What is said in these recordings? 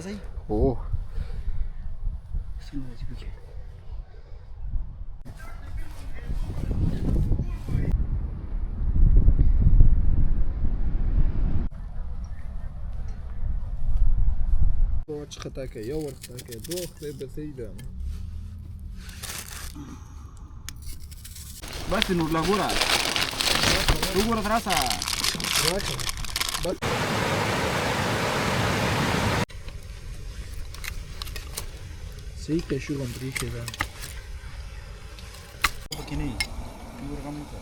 Oh. Wat getaken, jouw getaken, droog, bevelen. Bas nu la gura. Tu gura trasa. Sei que شو غندري كذا. Bikini. Tu gura kamu tu.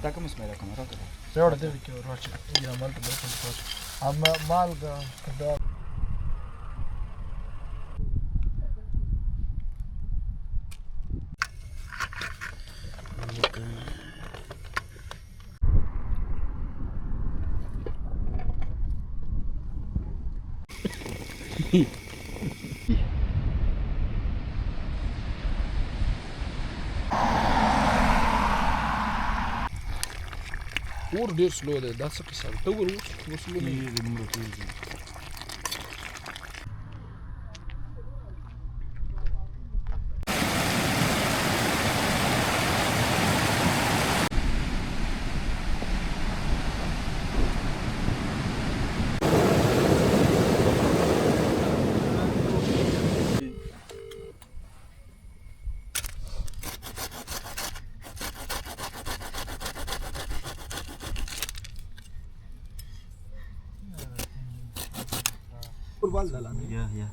Tak kamu smell kamu rata. Saya udah tadi kau raci. Ini amal tu berapa tu? Amma mal ga kada. Or ډیر سلو دی دا څه قصه ده ته ور وسلو نه Ini di mulut tu. Kurban dalan. Ya ya.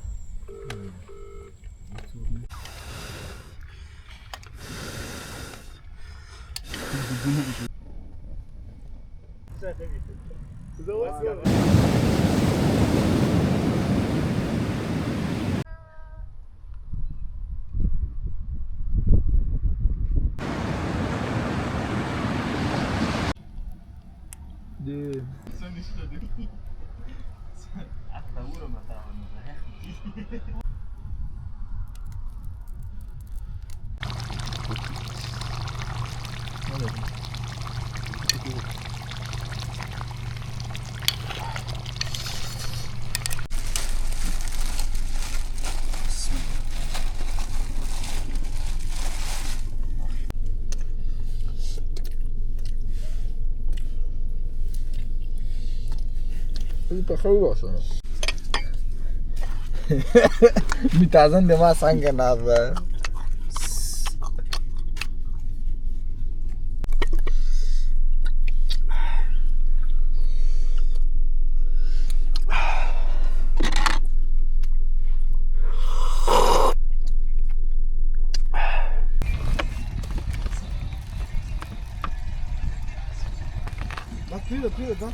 De Hasta uno mataba. په خو واسه میتازن د ما څنګه نه ده Bak, pide, da.